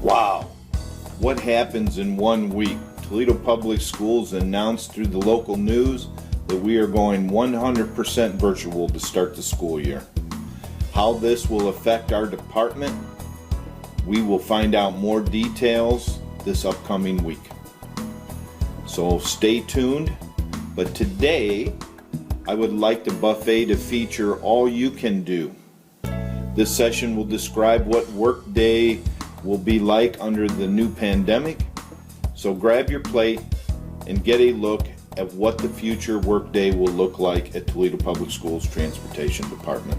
Wow, what happens in 1 week? Toledo Public Schools announced through the local news that we are going 100% virtual to start the school year. How this will affect our department, we will find out more details this upcoming week. So stay tuned, but today I would like the buffet to feature all you can do. This session will describe what Workday will be like under the new pandemic. So grab your plate and get a look at what the future Workday will look like at Toledo Public Schools Transportation Department.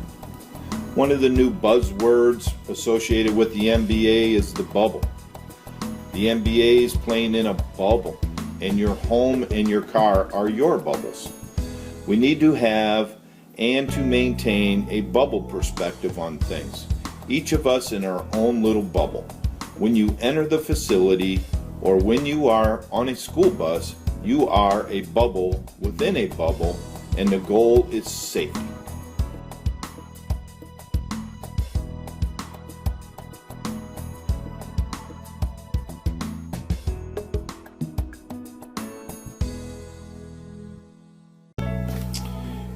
One of the new buzzwords associated with the MBA is the bubble. The MBA is playing in a bubble, and your home and your car are your bubbles. We need to have and to maintain a bubble perspective on things. Each of us in our own little bubble. When you enter the facility or when you are on a school bus, you are a bubble within a bubble, and the goal is safety.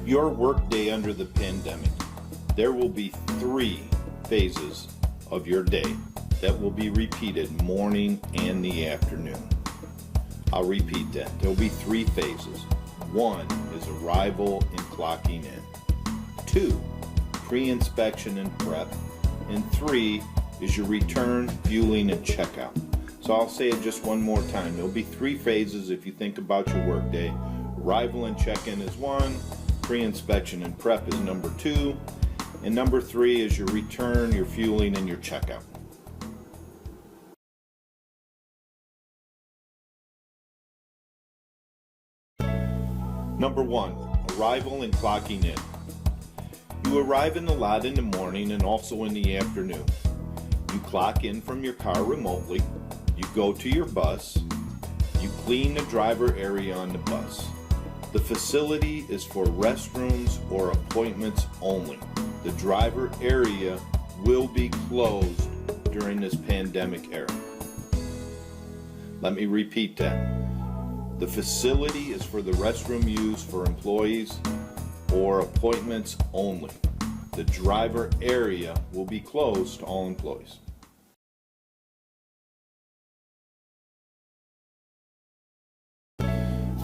Your workday under the pandemic. There will be 3 phases of your day that will be repeated morning and the afternoon. I'll repeat that. There will be 3 phases. 1 is arrival and clocking in. 2, pre-inspection and prep. And 3 is your return, fueling, and checkout. So I'll say it just one more time. There will be 3 phases if you think about your workday. Arrival and check-in is 1. Pre-inspection and prep is number 2, and number 3 is your return, your fueling, and your checkout. Number 1, arrival and clocking in. You arrive in the lot in the morning and also in the afternoon. You clock in from your car remotely, you go to your bus, you clean the driver area on the bus. The facility is for restrooms or appointments only. The driver area will be closed during this pandemic era. Let me repeat that. The facility is for the restroom use for employees or appointments only. The driver area will be closed to all employees.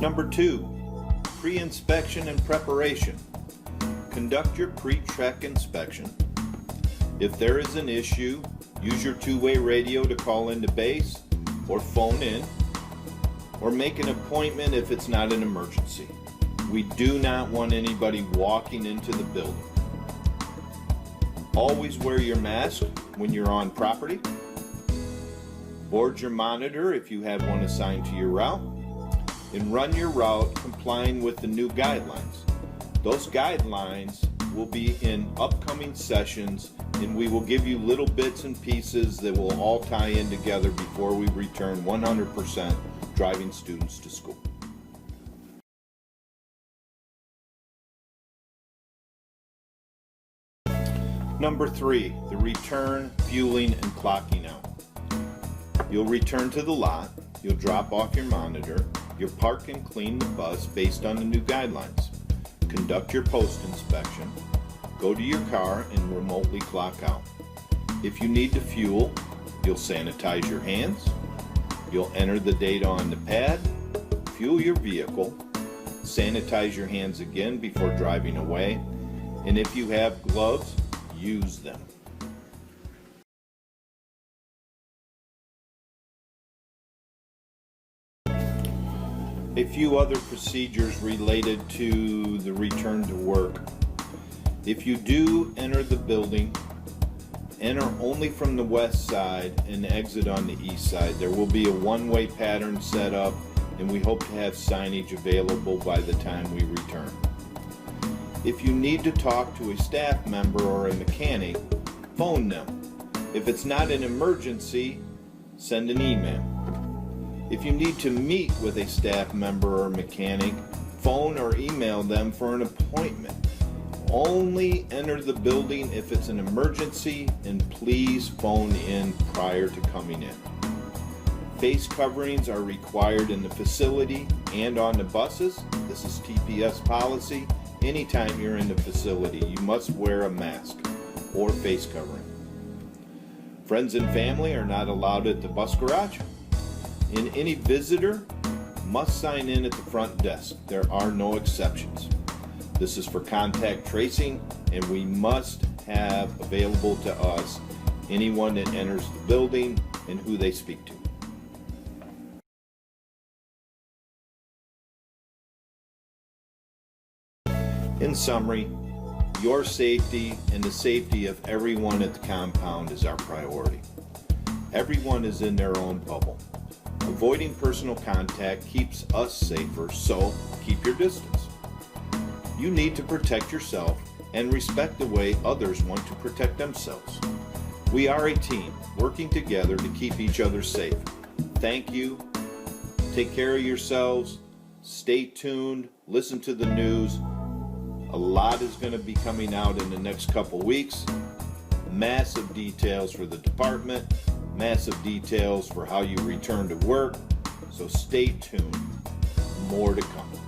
Number 2. Pre-inspection and preparation. Conduct your pre-check inspection. If there is an issue, use your 2-way radio to call into base or phone in, or make an appointment if it's not an emergency. We do not want anybody walking into the building. Always wear your mask when you're on property. Board your monitor if you have one assigned to your route. And run your route complying with the new guidelines. Those guidelines will be in upcoming sessions, and we will give you little bits and pieces that will all tie in together before we return 100% driving students to school. Number 3, the return, fueling, and clocking out. You'll return to the lot, you'll drop off your monitor, you'll park and clean the bus based on the new guidelines. Conduct your post inspection, go to your car and remotely clock out. If you need to fuel, you'll sanitize your hands, you'll enter the data on the pad, fuel your vehicle, sanitize your hands again before driving away, and if you have gloves, use them. A few other procedures related to the return to work. If you do enter the building, enter only from the west side and exit on the east side. There will be a one-way pattern set up, and we hope to have signage available by the time we return. If you need to talk to a staff member or a mechanic, phone them. If it's not an emergency, send an email. If you need to meet with a staff member or mechanic, phone or email them for an appointment. Only enter the building if it's an emergency, and please phone in prior to coming in. Face coverings are required in the facility and on the buses. This is TPS policy. Anytime you're in the facility, you must wear a mask or face covering. Friends and family are not allowed at the bus garage. And any visitor must sign in at the front desk. There are no exceptions. This is for contact tracing, and we must have available to us anyone that enters the building and who they speak to. In summary, your safety and the safety of everyone at the compound is our priority. Everyone is in their own bubble. Avoiding personal contact keeps us safer, so keep your distance. You need to protect yourself and respect the way others want to protect themselves. We are a team working together to keep each other safe. Thank you. Take care of yourselves. Stay tuned. Listen to the news. A lot is going to be coming out in the next couple weeks. Massive details for the department. Massive details for how you return to work. So stay tuned. More to come.